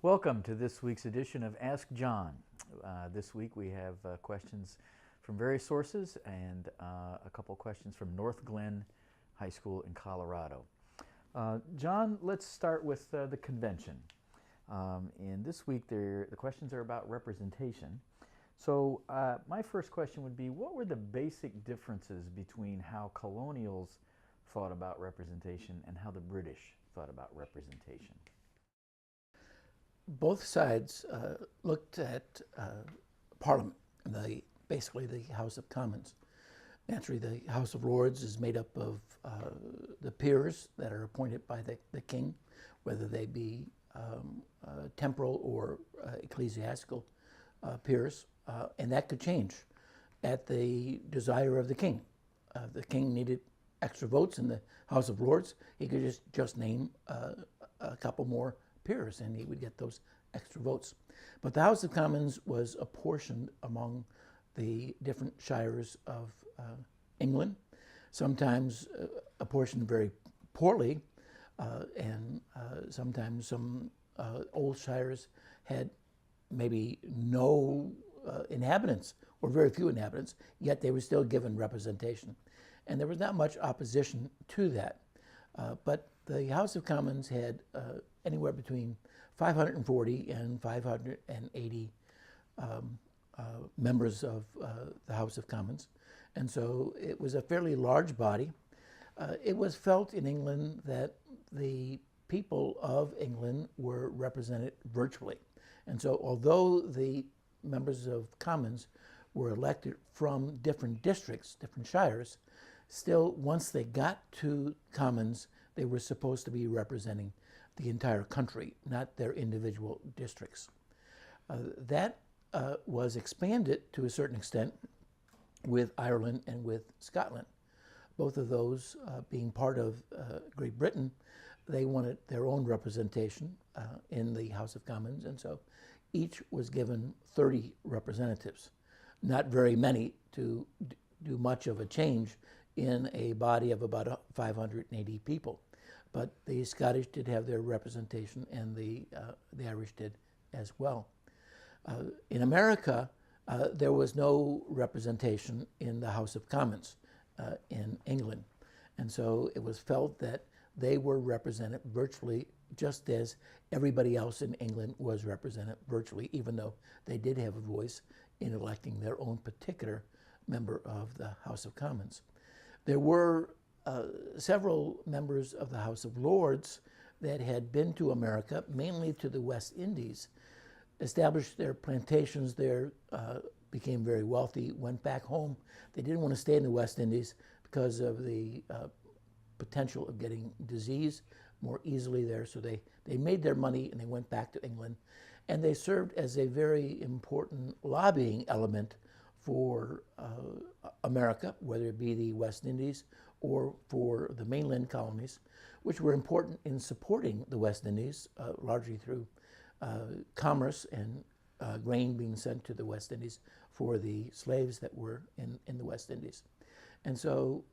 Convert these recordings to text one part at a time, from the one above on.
Welcome to this week's edition of Ask John. This week we have questions from various sources and a couple questions from North Glen High School in Colorado. John, let's start with the convention. And this week the questions are about representation. So my first question would be, what were the basic differences between how colonials thought about representation and how the British thought about representation? Both sides looked at Parliament, basically the House of Commons. Naturally, the House of Lords is made up of the peers that are appointed by the king, whether they be temporal or ecclesiastical peers, and that could change at the desire of the king. The king needed extra votes in the House of Lords. He could just name a couple more peers and he would get those extra votes. But the House of Commons was apportioned among the different shires of England, sometimes apportioned very poorly, and sometimes some old shires had maybe no inhabitants or very few inhabitants, yet they were still given representation. And there was not much opposition to that. But the House of Commons had anywhere between 540 and 580 members of the House of Commons. And so it was a fairly large body. It was felt in England that the people of England were represented virtually. And so although the members of Commons were elected from different districts, different shires, still, once they got to Commons, they were supposed to be representing the entire country, not their individual districts. That was expanded to a certain extent with Ireland and with Scotland. Both of those being part of Great Britain, they wanted their own representation in the House of Commons, and so each was given 30 representatives. Not very many to do much of a change in a body of about 580 people. But the Scottish did have their representation and the Irish did as well. In America, there was no representation in the House of Commons in England. And so it was felt that they were represented virtually just as everybody else in England was represented virtually, even though they did have a voice in electing their own particular member of the House of Commons. There were several members of the House of Lords that had been to America, mainly to the West Indies, established their plantations there, became very wealthy, went back home. They didn't want to stay in the West Indies because of the potential of getting disease more easily there. So they made their money and they went back to England. And they served as a very important lobbying element for America, whether it be the West Indies or for the mainland colonies, which were important in supporting the West Indies, largely through commerce and grain being sent to the West Indies for the slaves that were in the West Indies. And so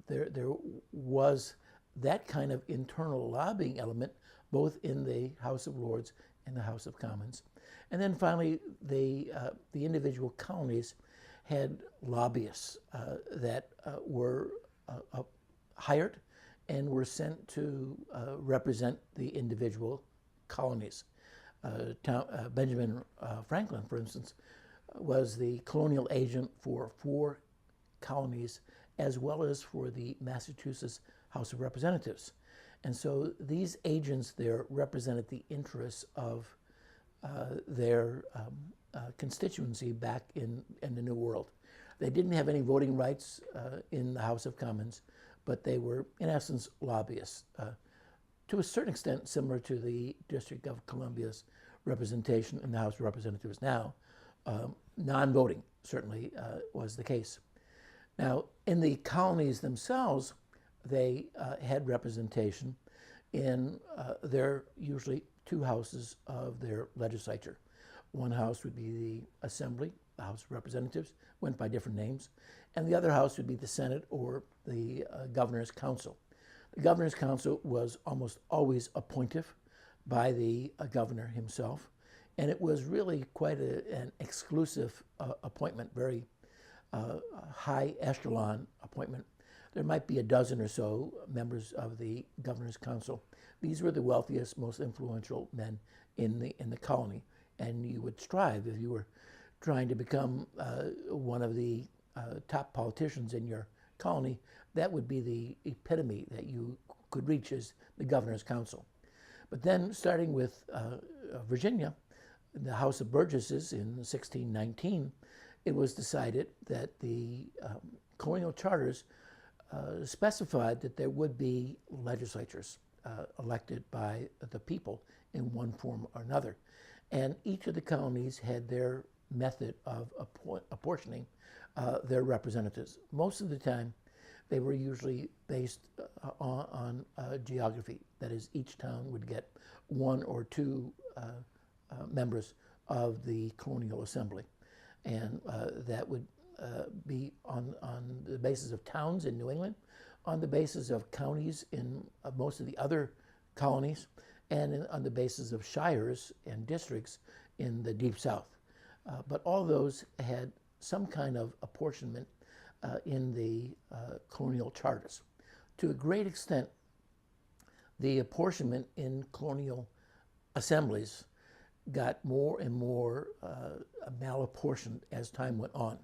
there was that kind of internal lobbying element, both in the House of Lords and the House of Commons. And then finally, the individual colonies had lobbyists that were hired and were sent to represent the individual colonies. Benjamin Franklin, for instance, was the colonial agent for 4 colonies as well as for the Massachusetts House of Representatives. And so these agents there represented the interests of their constituency back in the New World. They didn't have any voting rights in the House of Commons, but they were, in essence, lobbyists, to a certain extent similar to the District of Columbia's representation in the House of Representatives now. Non-voting certainly was the case. Now, in the colonies themselves, they had representation in their usually 2 houses of their legislature. One house would be the Assembly, the House of Representatives, went by different names, and the other house would be the Senate or the Governor's Council. The Governor's Council was almost always appointive. by the governor himself. And it was really quite an exclusive appointment, very high echelon appointment. There might be a dozen or so members of the governor's council. These were the wealthiest, most influential men in the colony, and you would strive if you were trying to become one of the top politicians in your colony. That would be the epitome that you could reach as the governor's council. But then, starting with Virginia, the House of Burgesses in 1619, it was decided that the colonial charters specified that there would be legislatures elected by the people in one form or another. And each of the colonies had their method of apportioning their representatives. Most of the time, they were usually based on geography. That is, each town would get one or two members of the colonial assembly. And that would be on the basis of towns in New England, on the basis of counties in most of the other colonies, and on the basis of shires and districts in the Deep South. But all those had some kind of apportionment in the colonial charters. To a great extent, the apportionment in colonial assemblies got more and more malapportioned as time went on.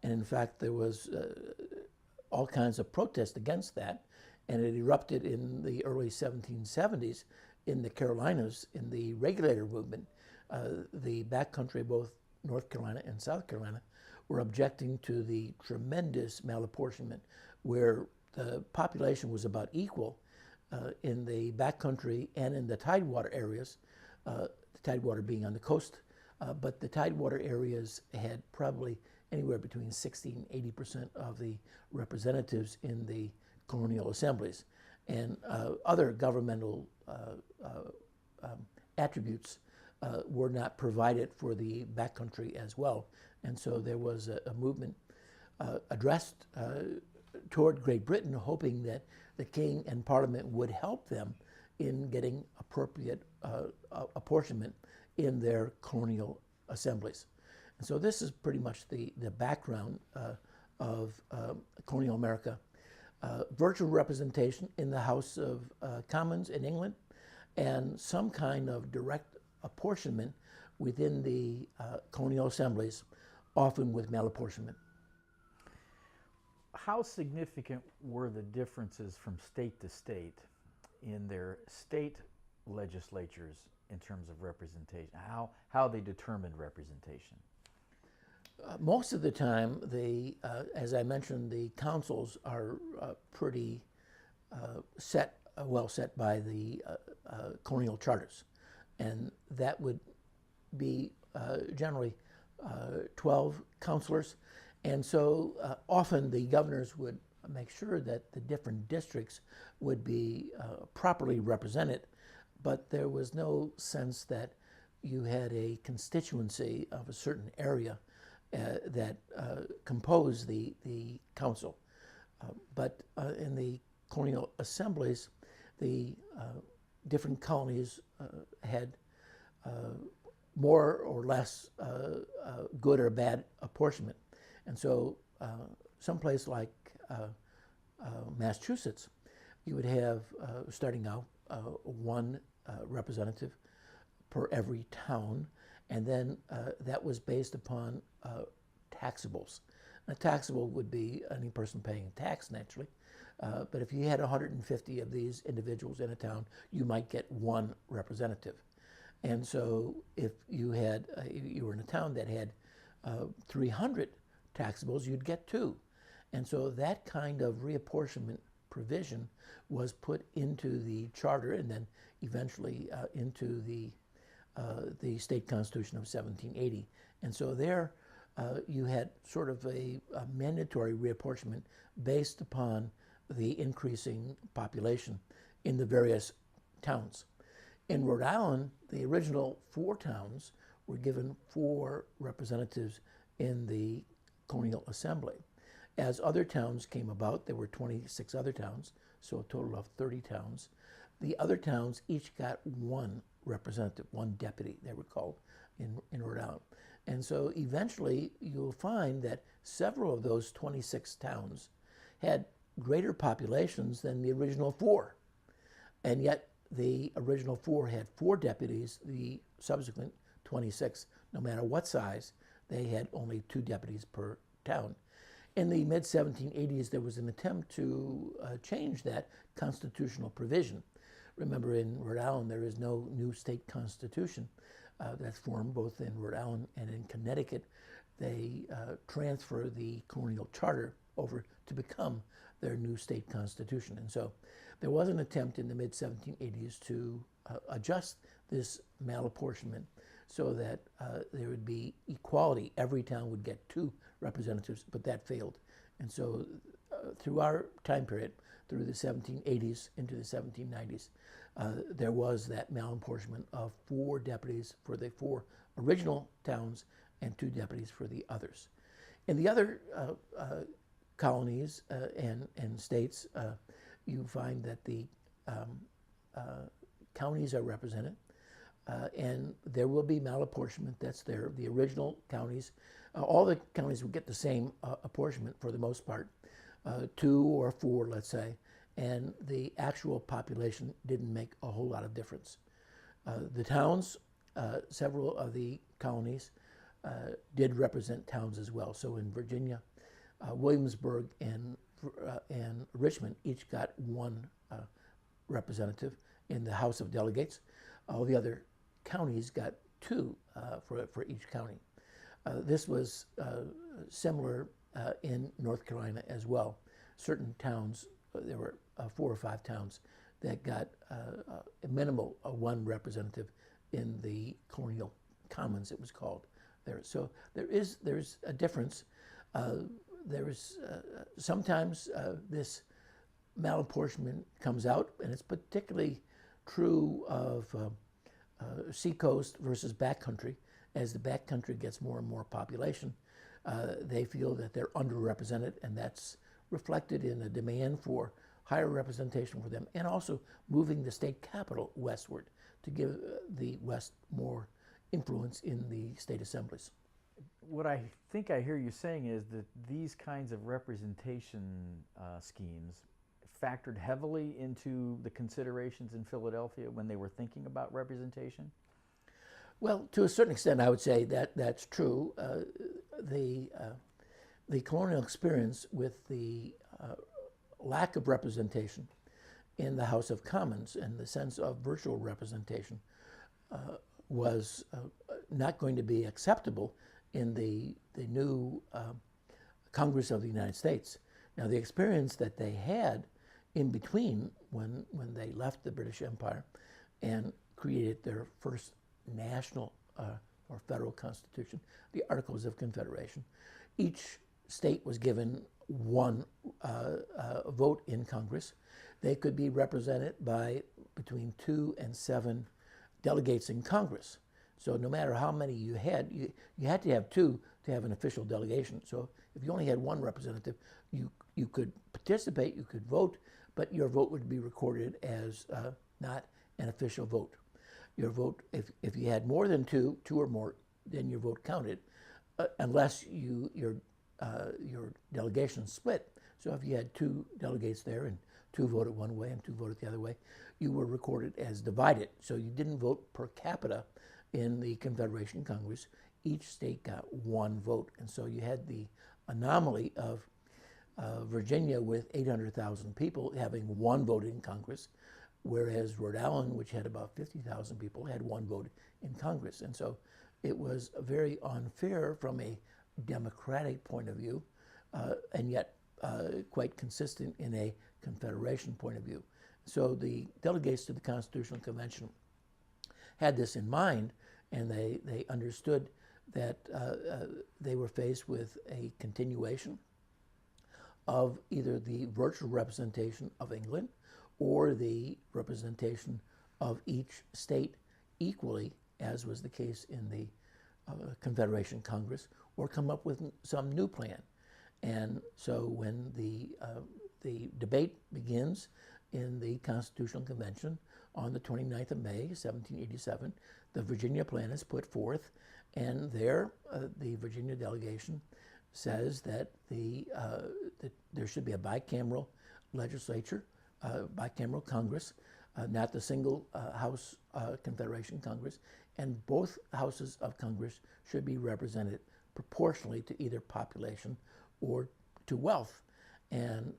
And in fact, there was all kinds of protest against that, and it erupted in the early 1770s in the Carolinas in the regulator movement. The backcountry, both North Carolina and South Carolina, were objecting to the tremendous malapportionment where the population was about equal in the backcountry and in the tidewater areas, the tidewater being on the coast, but the tidewater areas had probably anywhere between 60 and 80% of the representatives in the colonial assemblies. And other governmental attributes were not provided for the backcountry as well. And so there was a movement addressed toward Great Britain, hoping that the king and parliament would help them in getting appropriate apportionment in their colonial assemblies. And so this is pretty much the background of colonial America. Virtual representation in the House of Commons in England, and some kind of direct apportionment within the colonial assemblies, often with malapportionment. How significant were the differences from state to state in their state legislatures in terms of representation? How they determined representation? Most of the time, as I mentioned, the councils are pretty well set by the colonial charters. And that would be generally 12 councilors. And so often the governors would make sure that the different districts would be properly represented, but there was no sense that you had a constituency of a certain area that composed the council. But in the colonial assemblies, the different colonies had more or less good or bad apportionment. And so someplace like Massachusetts, you would have, starting out, one representative per every town, and then that was based upon taxables. A taxable would be any person paying tax, naturally, but if you had 150 of these individuals in a town, you might get one representative. And so if you were in a town that had 300 taxables, you'd get two. And so that kind of reapportionment provision was put into the charter and then eventually into the state constitution of 1780. And so there you had sort of a mandatory reapportionment based upon the increasing population in the various towns. In Rhode Island, the original 4 towns were given 4 representatives in the colonial assembly. As other towns came about, there were 26 other towns, so a total of 30 towns. The other towns each got one representative, one deputy, they were called in Rhode Island. And so eventually you'll find that several of those 26 towns had greater populations than the original 4. And yet the original 4 had 4 deputies. The subsequent 26, no matter what size, they had only 2 deputies per town. In the mid-1780s, there was an attempt to change that constitutional provision. Remember, in Rhode Island, there is no new state constitution that's formed both in Rhode Island and in Connecticut. They transfer the colonial charter over to become their new state constitution. And so there was an attempt in the mid-1780s to adjust this malapportionment so that there would be equality. Every town would get 2 representatives, but that failed. And so through our time period, through the 1780s into the 1790s, there was that malapportionment of 4 deputies for the 4 original towns and 2 deputies for the others. In the other colonies and states, you find that the counties are represented, and there will be malapportionment. That's there. The original counties, all the counties will get the same apportionment for the most part, 2 or 4, let's say, and the actual population didn't make a whole lot of difference. The towns, several of the colonies did represent towns as well. So in Virginia, Williamsburg and Richmond each got 1 representative in the House of Delegates. All the other counties got 2 for each county. This was similar in North Carolina as well. Certain towns, there were 4 or 5 towns that got a minimal 1 representative in the colonial commons, it was called there. So there's a difference. Sometimes this malapportionment comes out, and it's particularly true of seacoast versus backcountry. As the backcountry gets more and more population, they feel that they're underrepresented, and that's reflected in a demand for higher representation for them, and also moving the state capital westward to give the West more influence in the state assemblies. What I think I hear you saying is that these kinds of representation schemes factored heavily into the considerations in Philadelphia when they were thinking about representation? Well, to a certain extent, I would say that that's true. The colonial experience with the lack of representation in the House of Commons and the sense of virtual representation was not going to be acceptable in the new Congress of the United States. Now, the experience that they had in between when they left the British Empire and created their first national or federal constitution, the Articles of Confederation, each state was given 1 vote in Congress. They could be represented by between 2 and 7 delegates in Congress. So no matter how many you had to have 2 to have an official delegation. So if you only had 1 representative, you could participate, you could vote, but your vote would be recorded as not an official vote. Your vote, if you had more than 2 or more, then your vote counted, unless your delegation split. So if you had 2 delegates there and 2 voted one way and 2 voted the other way, you were recorded as divided. So you didn't vote per capita in the Confederation Congress. Each state got 1 vote. And so you had the anomaly of Virginia with 800,000 people having 1 vote in Congress, whereas Rhode Island, which had about 50,000 people, had 1 vote in Congress. And so it was very unfair from a democratic point of view, and yet quite consistent in a Confederation point of view. So the delegates to the Constitutional Convention had this in mind, and they understood that they were faced with a continuation of either the virtual representation of England or the representation of each state equally, as was the case in the Confederation Congress, or come up with some new plan. And so when the debate begins in the Constitutional Convention on the 29th of May, 1787. The Virginia Plan is put forth, and there the Virginia delegation says that that there should be a bicameral legislature, bicameral Congress, not the single House Confederation Congress, and both houses of Congress should be represented proportionally to either population or to wealth, and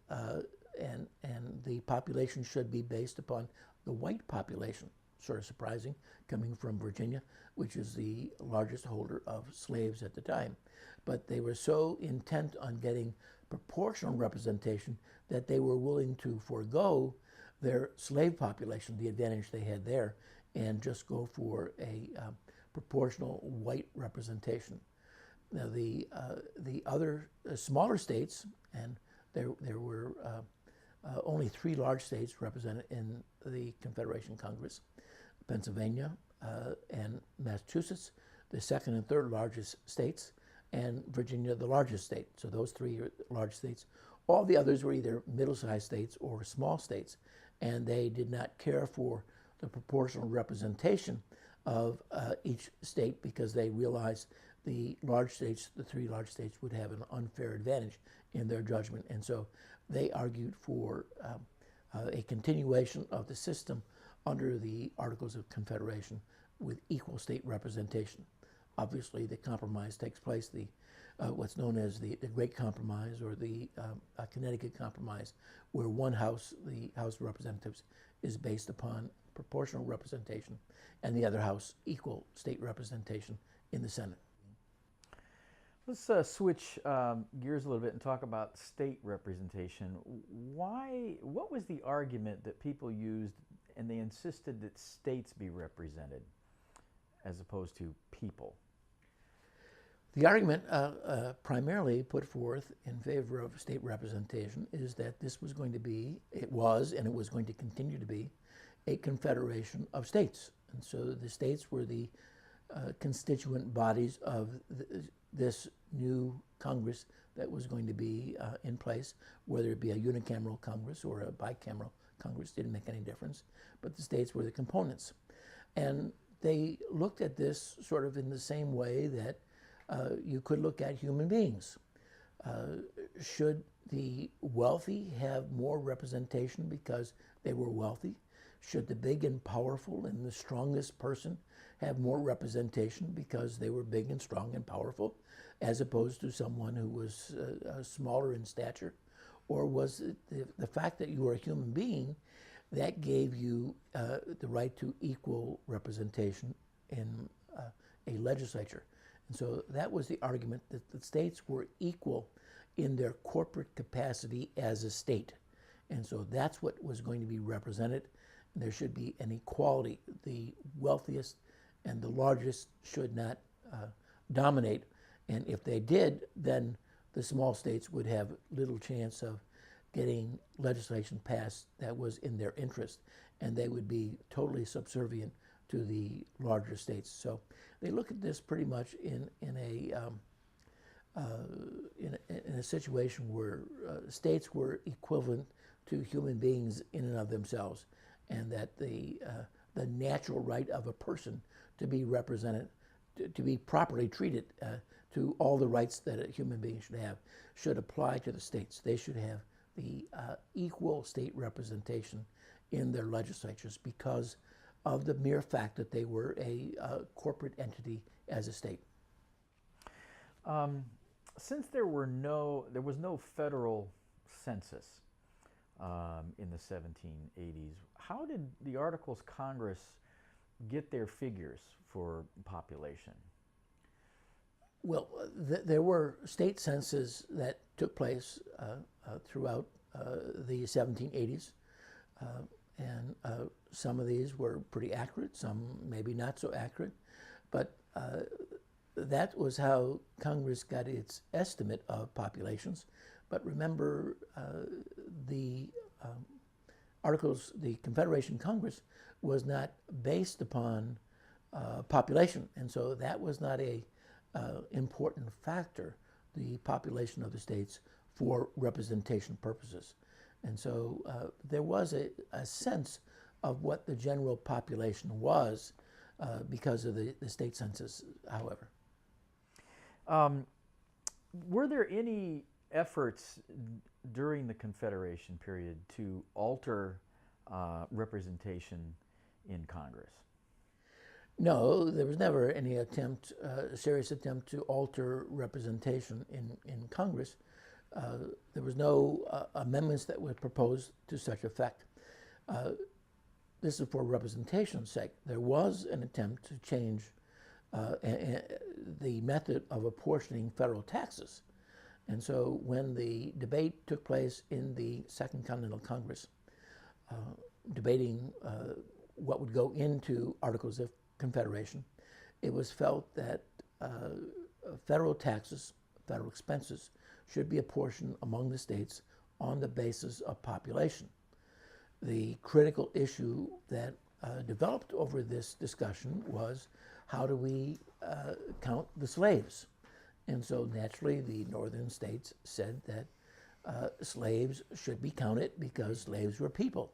the population should be based upon the white population. Sort of surprising, coming from Virginia, which is the largest holder of slaves at the time. But they were so intent on getting proportional representation that they were willing to forego their slave population, the advantage they had there, and just go for a proportional white representation. Now the other smaller states, and there were only 3 large states represented in the Confederation Congress: Pennsylvania and Massachusetts, the second and third largest states, and Virginia, the largest state. So those 3 are large states. All the others were either middle-sized states or small states, and they did not care for the proportional representation of each state because they realized the large states, the 3 large states, would have an unfair advantage in their judgment. And so they argued for a continuation of the system under the Articles of Confederation with equal state representation. Obviously, the compromise takes place, what's known as the Great Compromise, or the Connecticut Compromise, where one house, the House of Representatives, is based upon proportional representation, and the other house equal state representation in the Senate. Let's switch gears a little bit and talk about state representation. What was the argument that people used, and they insisted that states be represented as opposed to people? The argument primarily put forth in favor of state representation is that this was going to be, it was going to continue to be, a confederation of states. And so the states were the constituent bodies of this new Congress that was going to be in place, whether it be a unicameral Congress or a bicameral Congress, didn't make any difference, but the states were the components. And they looked at this sort of in the same way that you could look at human beings. Should the wealthy have more representation because they were wealthy? Should the big and powerful and the strongest person have more representation because they were big and strong and powerful, as opposed to someone who was smaller in stature? Or was it the fact that you were a human being that gave you the right to equal representation in a legislature? And so that was the argument, that the states were equal in their corporate capacity as a state. And so that's what was going to be represented. And there should be an equality. The wealthiest and the largest should not dominate. And if they did, then the small states would have little chance of getting legislation passed that was in their interest, and they would be totally subservient to the larger states. So they look at this pretty much in a situation where states were equivalent to human beings in and of themselves, and that the natural right of a person to be represented, to be properly treated, to all the rights that a human being should apply to the states. They should have the equal state representation in their legislatures because of the mere fact that they were a corporate entity as a state. Since there was no federal census in the 1780s, how did the Articles of Congress get their figures for population? Well, there were state censuses that took place throughout the 1780s, and some of these were pretty accurate, some maybe not so accurate, but that was how Congress got its estimate of populations. But remember, the Articles, the Confederation Congress was not based upon population, and so that was not a important factor, the population of the states, for representation purposes. And so there was a sense of what the general population was because of the state census, however. Were there any efforts during the Confederation period to alter representation in Congress? No, there was never any attempt, serious attempt to alter representation in Congress. There was no amendments that were proposed to such effect. This is for representation's sake. There was an attempt to change the method of apportioning federal taxes. And so when the debate took place in the Second Continental Congress, debating what would go into Articles of Confederation, it was felt that federal taxes, federal expenses, should be apportioned among the states on the basis of population. The critical issue that developed over this discussion was, how do we count the slaves? And so naturally the northern states said that slaves should be counted because slaves were people.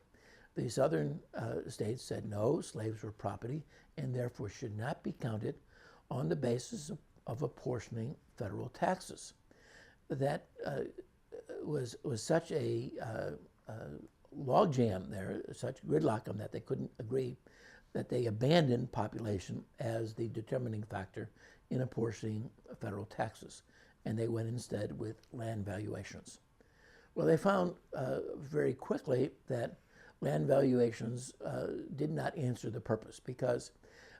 The southern states said no, slaves were property and therefore should not be counted on the basis of apportioning federal taxes. That was such a logjam there, such gridlock on that they couldn't agree, that they abandoned population as the determining factor in apportioning federal taxes, and they went instead with land valuations. Well, they found very quickly that land valuations did not answer the purpose, because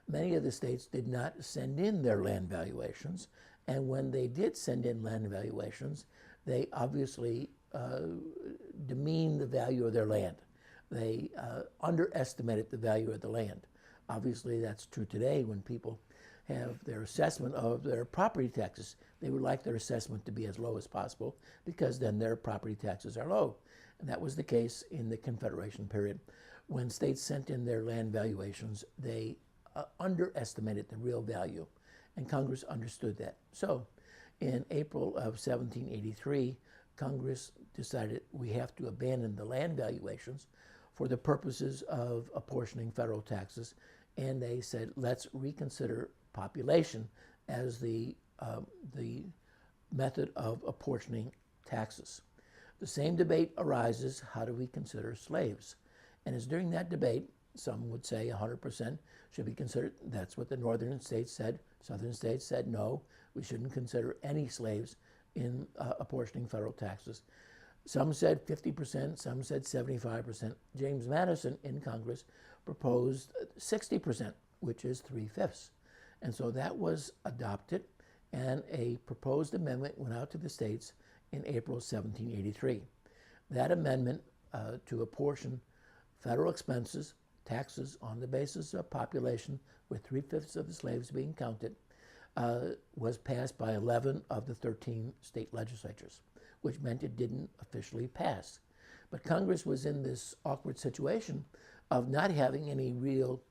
many of the states did not send in their land valuations, and when they did send in land valuations, they obviously demeaned the value of their land. They underestimated the value of the land. Obviously, that's true today when people have their assessment of their property taxes. They would like their assessment to be as low as possible because then their property taxes are low. And that was the case in the Confederation period. When states sent in their land valuations, they underestimated the real value, and Congress understood that. So in April of 1783, Congress decided we have to abandon the land valuations for the purposes of apportioning federal taxes, and they said, let's reconsider population as the method of apportioning taxes. The same debate arises, how do we consider slaves? And it's during that debate, some would say 100% should be considered. That's what the northern states said. Southern states said, no, we shouldn't consider any slaves in apportioning federal taxes. Some said 50%, some said 75%. James Madison in Congress proposed 60%, which is 3/5. And so that was adopted, and a proposed amendment went out to the states in April 1783. That amendment to apportion federal expenses, taxes on the basis of population, with 3/5 of the slaves being counted, was passed by 11 of the 13 state legislatures, which meant it didn't officially pass. But Congress was in this awkward situation of not having any real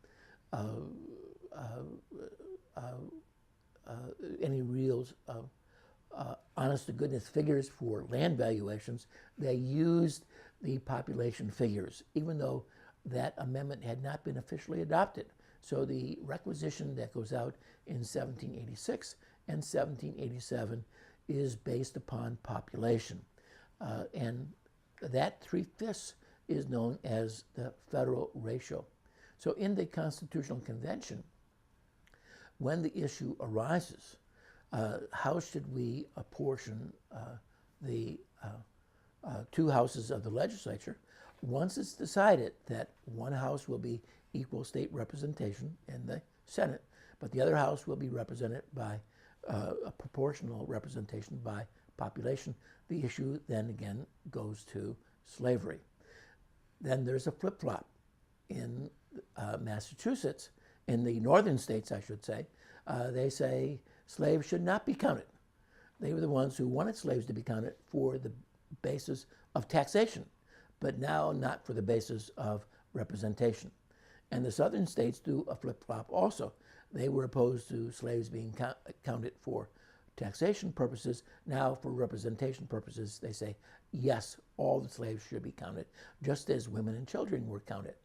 honest-to-goodness figures for land valuations. They used the population figures, even though that amendment had not been officially adopted. So the requisition that goes out in 1786 and 1787 is based upon population. And that 3/5 is known as the federal ratio. So in the Constitutional Convention, when the issue arises, how should we apportion the two houses of the legislature? Once it's decided that one house will be equal state representation in the Senate, but the other house will be represented by a proportional representation by population, the issue then again goes to slavery. Then there's a flip-flop. In Massachusetts, in the northern states, I should say, they say slaves should not be counted. They were the ones who wanted slaves to be counted for the basis of taxation, but now not for the basis of representation. And the southern states do a flip-flop also. They were opposed to slaves being counted for taxation purposes. Now, for representation purposes, they say, yes, all the slaves should be counted, just as women and children were counted.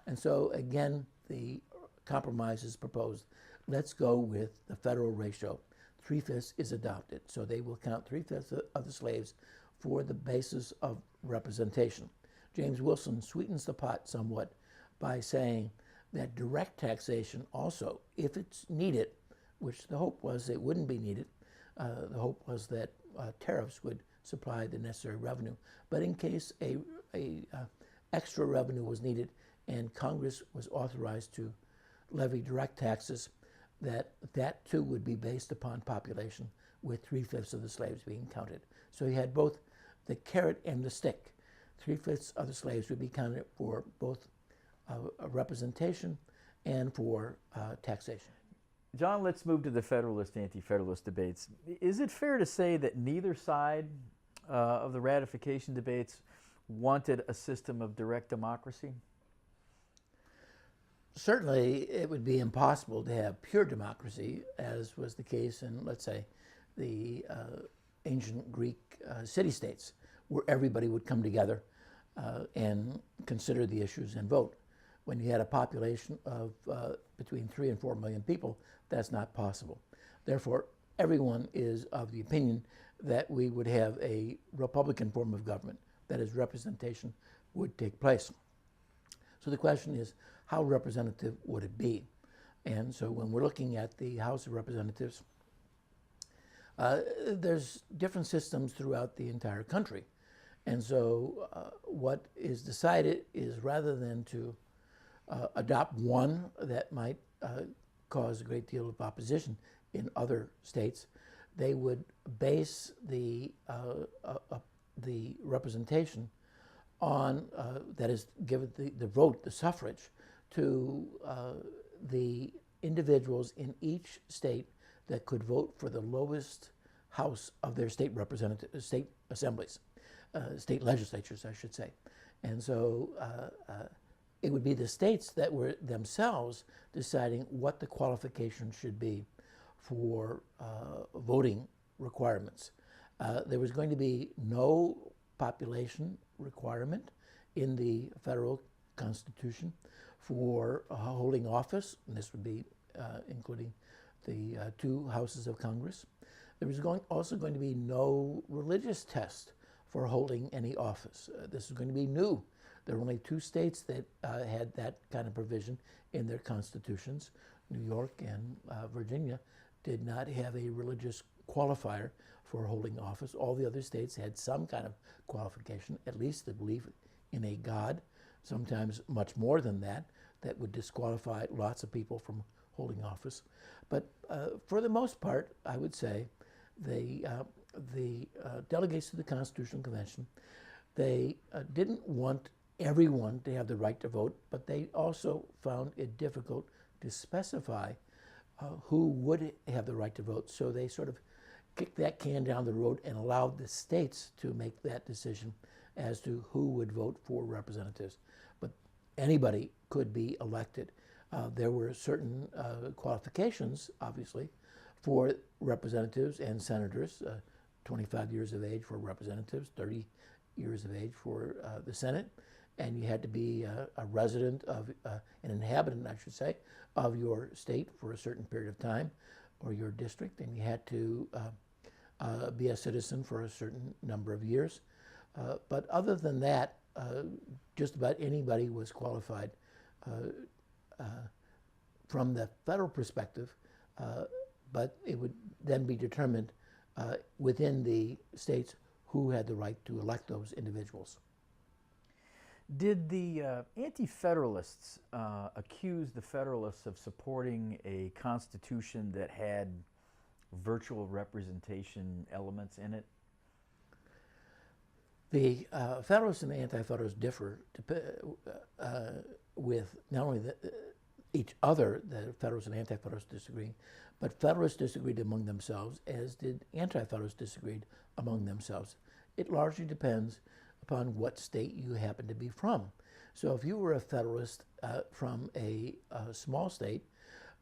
And so, again, the compromise is proposed. Let's go with the federal ratio. 3/5 is adopted. So they will count 3/5 of the slaves for the basis of representation. James Wilson sweetens the pot somewhat by saying that direct taxation also, if it's needed, which the hope was it wouldn't be needed, the hope was that tariffs would supply the necessary revenue. But in case a extra revenue was needed and Congress was authorized to levy direct taxes, that too would be based upon population, with 3/5 of the slaves being counted. So you had both the carrot and the stick. 3/5 of the slaves would be counted for both representation and for taxation. John, let's move to the Federalist Anti-Federalist debates. Is it fair to say that neither side of the ratification debates wanted a system of direct democracy? Certainly, it would be impossible to have pure democracy, as was the case in, let's say, the ancient Greek city-states, where everybody would come together and consider the issues and vote. When you had a population of between 3 and 4 million people, that's not possible. Therefore, everyone is of the opinion that we would have a Republican form of government, that is, representation would take place. So the question is, how representative would it be? And so when we're looking at the House of Representatives, there's different systems throughout the entire country. And so what is decided is, rather than to adopt one that might cause a great deal of opposition in other states, they would base the representation on, that is, give the vote, the suffrage, to the individuals in each state that could vote for the lowest house of their state state assemblies, state legislatures, I should say. And so it would be the states that were themselves deciding what the qualifications should be for voting requirements. There was going to be no population requirement in the federal Constitution for holding office, and this would be including the 2 houses of Congress. There was also going to be no religious test for holding any office. This is going to be new. There are only 2 states that had that kind of provision in their constitutions. New York and Virginia did not have a religious qualifier for holding office. All the other states had some kind of qualification, at least the belief in a God, sometimes much more than that, that would disqualify lots of people from holding office. But for the most part, I would say the delegates to the Constitutional Convention, they didn't want everyone to have the right to vote, but they also found it difficult to specify who would have the right to vote. So they sort of kicked that can down the road and allowed the states to make that decision as to who would vote for representatives. But anybody could be elected. There were certain qualifications, obviously, for representatives and senators, 25 years of age for representatives, 30 years of age for the Senate, and you had to be a resident of, an inhabitant, I should say, of your state for a certain period of time, or your district, and you had to be a citizen for a certain number of years. But other than that, just about anybody was qualified from the federal perspective, but it would then be determined within the states who had the right to elect those individuals. Did the Anti-Federalists accuse the Federalists of supporting a constitution that had virtual representation elements in it? The Federalists and the Anti-Federalists differ with not only each other, the Federalists and Anti-Federalists disagreeing, but Federalists disagreed among themselves, as did Anti-Federalists disagreed among themselves. It largely depends upon what state you happen to be from. So if you were a Federalist from a small state,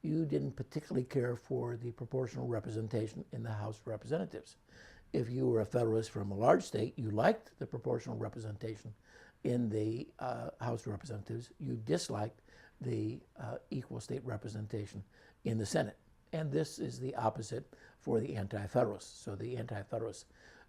you didn't particularly care for the proportional representation in the House of Representatives. If you were a Federalist from a large state, you liked the proportional representation in the House of Representatives. You disliked the equal state representation in the Senate. And this is the opposite for the Anti-Federalists. So the Anti-Federalists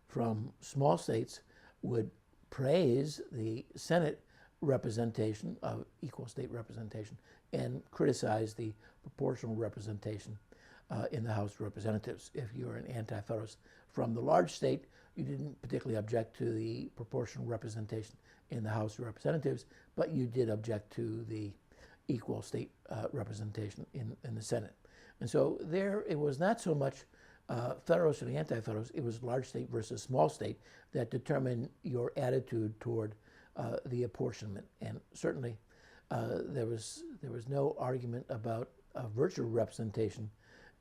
from small states would praise the Senate representation of equal state representation and criticize the proportional representation in the House of Representatives. If you're an Anti-Federalist from the large state, you didn't particularly object to the proportional representation in the House of Representatives, but you did object to the equal state representation in the Senate. And so there, it was not so much Federalists and Anti-Federalists, it was large state versus small state that determined your attitude toward the apportionment. And certainly there was no argument about virtual representation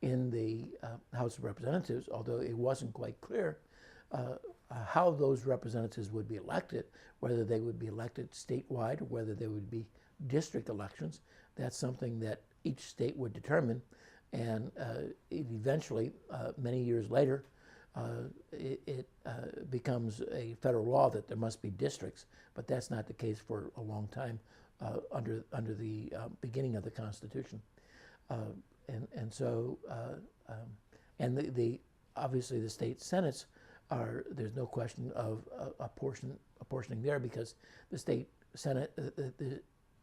in the House of Representatives, although it wasn't quite clear how those representatives would be elected, whether they would be elected statewide or whether they would be district elections. That's something that each state would determine. And it eventually, many years later, it becomes a federal law that there must be districts, but that's not the case for a long time under the beginning of the Constitution. Obviously the state senates there's no question of apportioning there, because the state senate,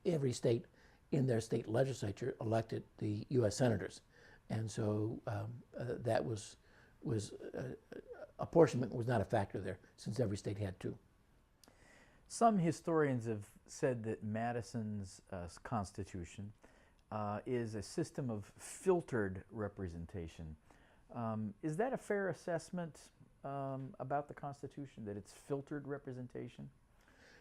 every state in their state legislature elected the U.S. senators. And so that was apportionment was not a factor there, since every state had two. Some historians have said that Madison's Constitution is a system of filtered representation. Is that a fair assessment about the Constitution, that it's filtered representation?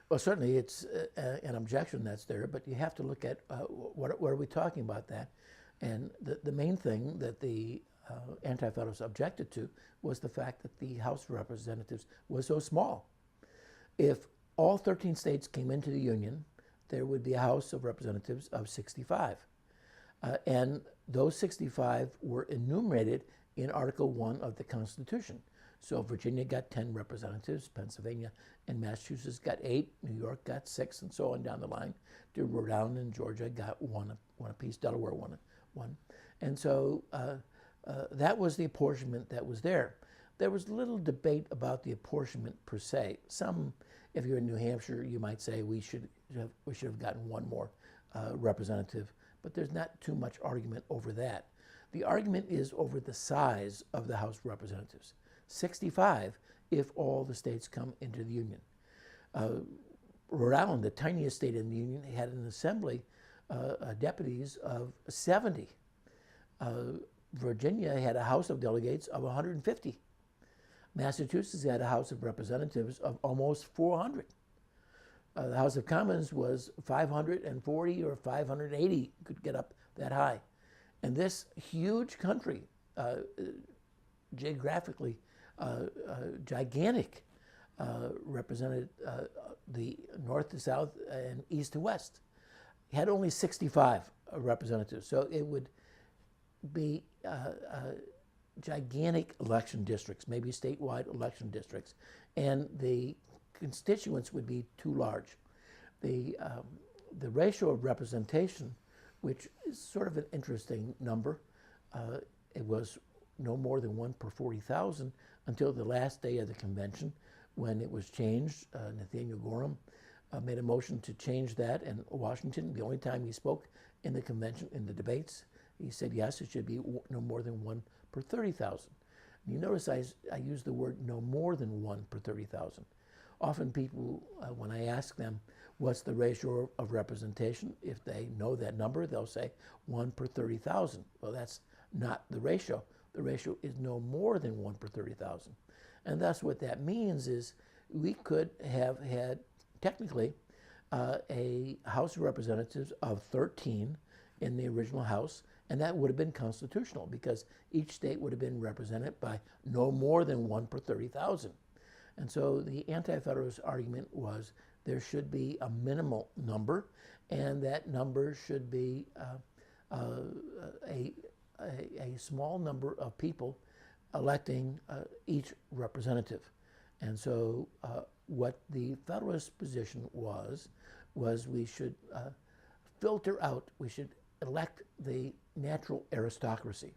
Well, certainly it's an objection that's there, but you have to look at what are we talking about that. And the main thing that the Anti-Federalists objected to was the fact that the House of Representatives was so small. If all 13 states came into the Union, there would be a House of Representatives of 65. And those 65 were enumerated in Article 1 of the Constitution. So Virginia got 10 representatives, Pennsylvania and Massachusetts got 8, New York got 6, and so on down the line. Rhode Island and Georgia got one apiece, Delaware one. And so that was the apportionment that was there. There was little debate about the apportionment per se. Some, if you're in New Hampshire, you might say we should have gotten one more representative, but there's not too much argument over that. The argument is over the size of the House of Representatives. 65 if all the states come into the Union. Rhode Island, the tiniest state in the Union, had an assembly deputies of 70. Virginia had a House of Delegates of 150. Massachusetts had a House of Representatives of almost 400. The House of Commons was 540 or 580, could get up that high. And this huge country, geographically gigantic, represented the north to south and east to west, had only 65 representatives. So it would be gigantic election districts, maybe statewide election districts, and the constituents would be too large. The ratio of representation, which is sort of an interesting number, it was no more than 1 per 40,000 until the last day of the convention, when it was changed. Nathaniel Gorham made a motion to change that, and Washington, the only time he spoke in the convention, in the debates, he said yes, it should be no more than 1 per 30,000. You notice I use the word no more than 1 per 30,000. Often people, when I ask them what's the ratio of representation, if they know that number, they'll say 1 per 30,000. Well, that's not the ratio. The ratio is no more than 1 per 30,000. And that's what that means is we could have had technically a House of Representatives of 13 in the original House, and that would have been constitutional because each state would have been represented by no more than 1 per 30,000. And so the Anti-Federalist argument was there should be a minimal number, and that number should be a a small number of people electing each representative. And so what the Federalist position was we should filter out, we should elect the natural aristocracy.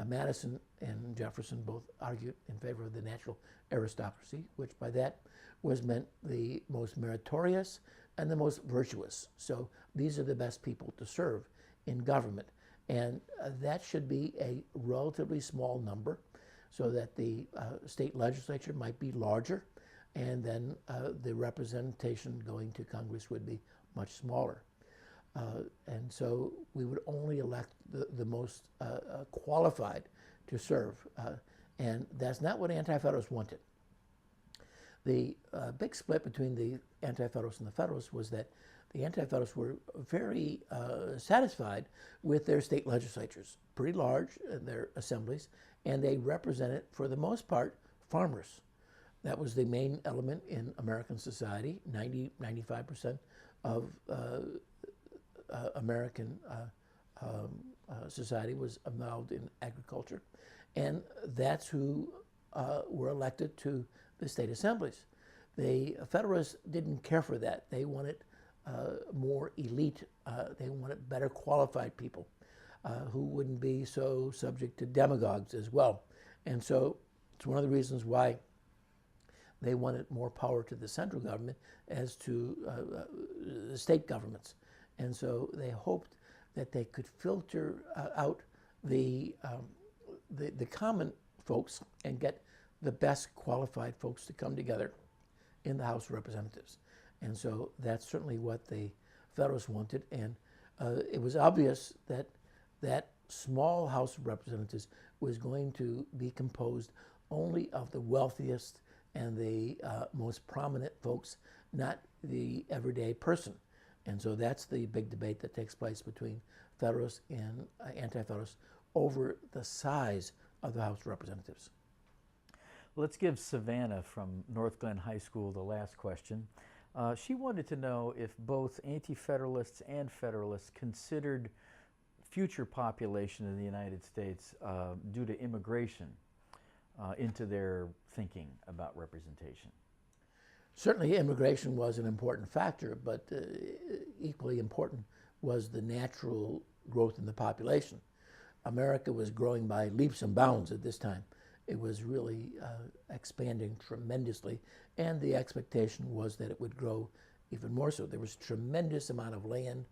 Madison and Jefferson both argued in favor of the natural aristocracy, which by that was meant the most meritorious and the most virtuous. So these are the best people to serve in government. And that should be a relatively small number so that the state legislature might be larger, and then the representation going to Congress would be much smaller. And so we would only elect the most qualified to serve. And that's not what Anti-Federalists wanted. The big split between the Anti-Federalists and the Federalists was that the Anti-Federalists were very satisfied with their state legislatures, pretty large in their assemblies, and they represented, for the most part, farmers. That was the main element in American society. 95% of American society was involved in agriculture, and that's who were elected to the state assemblies. The Federalists didn't care for that. They wanted more elite, they wanted better qualified people who wouldn't be so subject to demagogues as well. And so it's one of the reasons why they wanted more power to the central government as to the state governments. And so they hoped that they could filter out the common folks and get the best qualified folks to come together in the House of Representatives. And so that's certainly what the Federalists wanted. And it was obvious that that small House of Representatives was going to be composed only of the wealthiest and the most prominent folks, not the everyday person. And so that's the big debate that takes place between Federalists and Anti-Federalists over the size of the House of Representatives. Let's give Savannah from North Glen High School the last question. She wanted to know if both Anti-Federalists and Federalists considered future population in the United States due to immigration into their thinking about representation. Certainly immigration was an important factor, but equally important was the natural growth in the population. America was growing by leaps and bounds at this time. It was really expanding tremendously, and the expectation was that it would grow even more so. There was a tremendous amount of land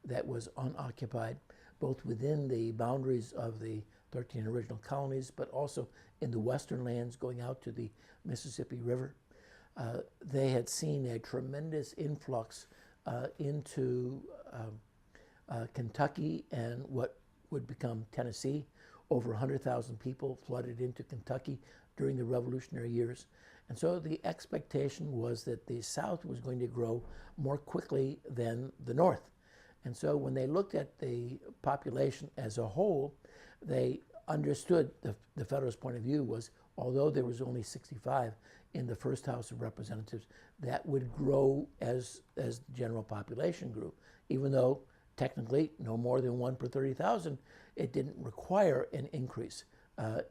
that was unoccupied, both within the boundaries of the 13 original colonies, but also in the western lands going out to the Mississippi River. They had seen a tremendous influx into Kentucky and what would become Tennessee. Over 100,000 people flooded into Kentucky during the Revolutionary years. And so the expectation was that the South was going to grow more quickly than the North. And so when they looked at the population as a whole, they understood the Federalist point of view was, although there was only 65 in the first House of Representatives, that would grow as the general population grew. Even though technically no more than 1 per 30,000, it didn't require an increase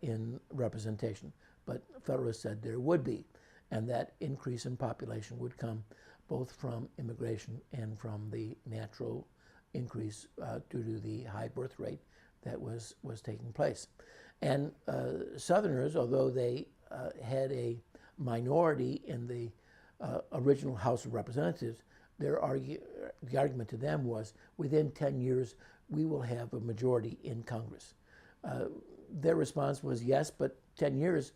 in representation. But Federalists said there would be, and that increase in population would come both from immigration and from the natural increase due to the high birth rate that was taking place. And Southerners, although they had a minority in the original House of Representatives, the argument to them was, within 10 years, we will have a majority in Congress. Their response was, yes, but 10 years,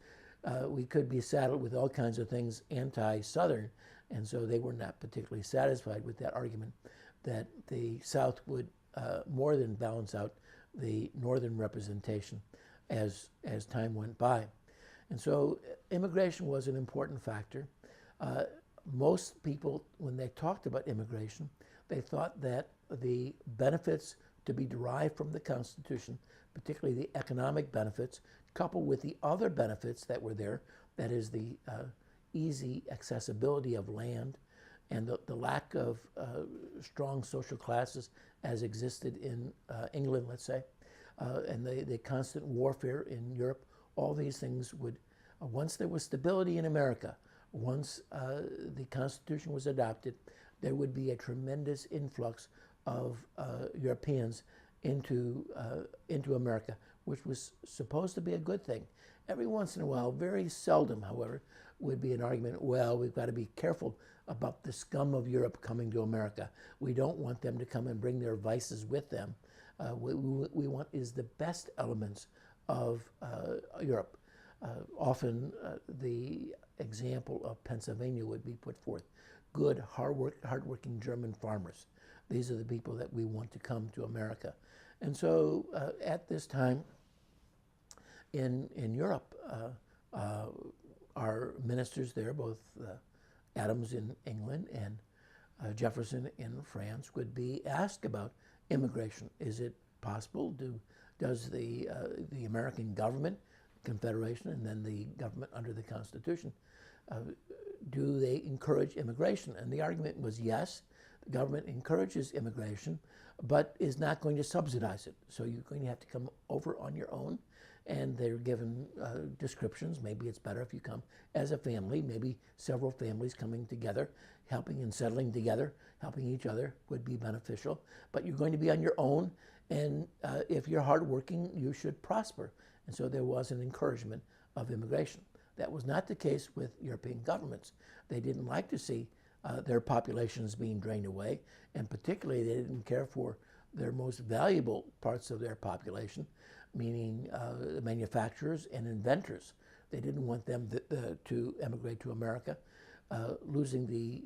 we could be saddled with all kinds of things anti-Southern, and so they were not particularly satisfied with that argument that the South would more than balance out the Northern representation as time went by. And so immigration was an important factor. Most people, when they talked about immigration, they thought that the benefits to be derived from the Constitution, particularly the economic benefits, coupled with the other benefits that were there, that is the easy accessibility of land and the lack of strong social classes as existed in England, let's say, and the constant warfare in Europe, all these things would, once there was stability in America, once the Constitution was adopted, there would be a tremendous influx of Europeans into America, which was supposed to be a good thing. Every once in a while, very seldom, however, would be an argument, well, we've got to be careful about the scum of Europe coming to America. We don't want them to come and bring their vices with them. What we want is the best elements of Europe. Often the example of Pennsylvania would be put forth. Good, hardworking German farmers. These are the people that we want to come to America. And so at this time in Europe, our ministers there, both Adams in England and Jefferson in France, would be asked about immigration. Is it possible? Does the American government, Confederation, and then the government under the Constitution, do they encourage immigration? And the argument was yes, the government encourages immigration, but is not going to subsidize it. So you're going to have to come over on your own, and they're given descriptions. Maybe it's better if you come as a family, maybe several families coming together, helping and settling together, helping each other would be beneficial. But you're going to be on your own, and if you're hardworking, you should prosper. And so there was an encouragement of immigration. That was not the case with European governments. They didn't like to see their populations being drained away, and particularly they didn't care for their most valuable parts of their population, meaning manufacturers and inventors. They didn't want them to emigrate to America, losing the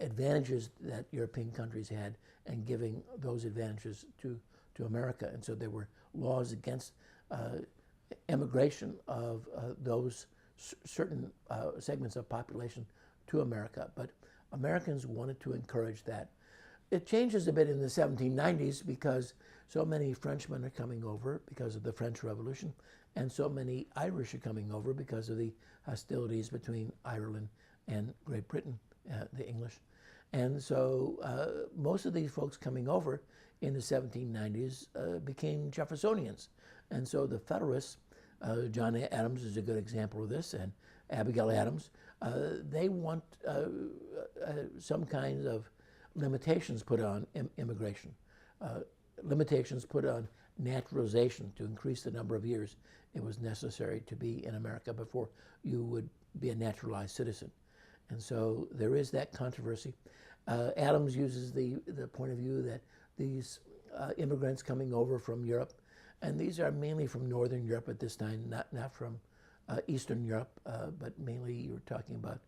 advantages that European countries had and giving those advantages to America. And so there were laws against emigration of those certain segments of population to America. But Americans wanted to encourage that. It changes a bit in the 1790s because so many Frenchmen are coming over because of the French Revolution, and so many Irish are coming over because of the hostilities between Ireland and Great Britain, the English. And so most of these folks coming over in the 1790s became Jeffersonians. And so the Federalists, John Adams is a good example of this, and Abigail Adams, they want some kinds of limitations put on immigration, limitations put on naturalization to increase the number of years it was necessary to be in America before you would be a naturalized citizen. And so there is that controversy. Adams uses the point of view that these immigrants coming over from Europe, and these are mainly from Northern Europe at this time, not from Eastern Europe, but mainly you're talking about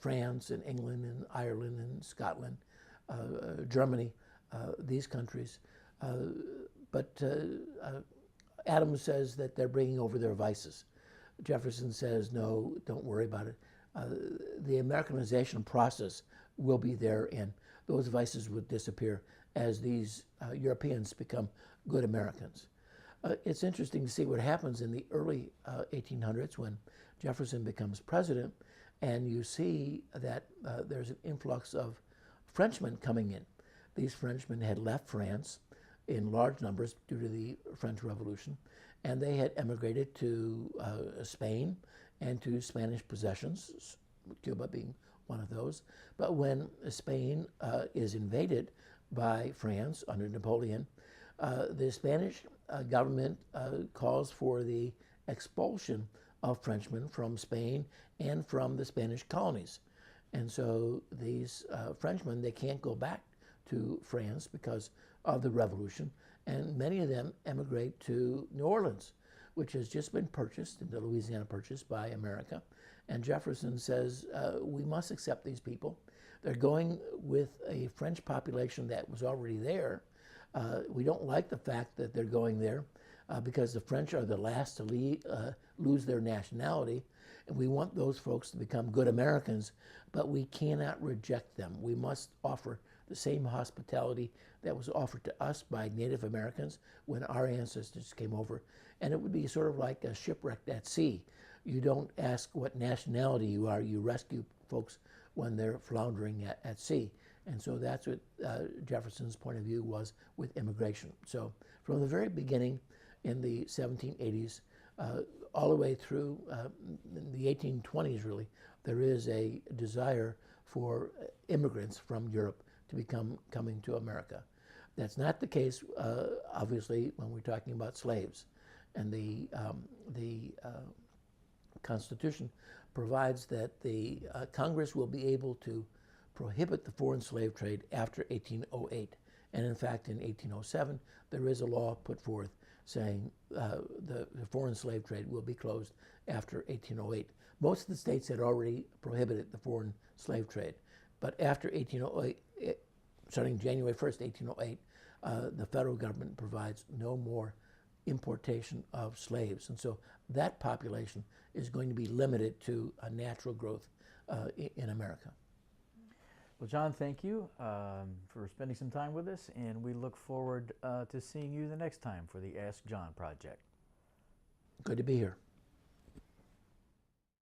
France and England and Ireland and Scotland, Germany, these countries. But Adams says that they're bringing over their vices. Jefferson says, no, don't worry about it. The Americanization process will be there, and those vices would disappear as these Europeans become good Americans. It's interesting to see what happens in the early 1800s when Jefferson becomes president, and you see that there's an influx of Frenchmen coming in. These Frenchmen had left France in large numbers due to the French Revolution, and they had emigrated to Spain and to Spanish possessions, Cuba being one of those. But when Spain is invaded by France under Napoleon, the Spanish government calls for the expulsion of Frenchmen from Spain and from the Spanish colonies. And so these Frenchmen, they can't go back to France because of the revolution, and many of them emigrate to New Orleans, which has just been purchased, the Louisiana Purchase, by America. And Jefferson says, we must accept these people. They're going with a French population that was already there. We don't like the fact that they're going there because the French are the last to lose their nationality. And we want those folks to become good Americans, but we cannot reject them. We must offer the same hospitality that was offered to us by Native Americans when our ancestors came over. And it would be sort of like a shipwreck at sea. You don't ask what nationality you are, you rescue folks when they're floundering at sea. And so that's what Jefferson's point of view was with immigration. So from the very beginning in the 1780s, all the way through the 1820s really, there is a desire for immigrants from Europe to coming to America. That's not the case, obviously, when we're talking about slaves. And the Constitution provides that the Congress will be able to prohibit the foreign slave trade after 1808. And in fact, in 1807, there is a law put forth saying the foreign slave trade will be closed after 1808. Most of the states had already prohibited the foreign slave trade. But after 1808, starting January 1st, 1808, the federal government provides no more importation of slaves. And so that population is going to be limited to a natural growth in America. Well, John, thank you for spending some time with us, and we look forward to seeing you the next time for the Ask John project. Good to be here.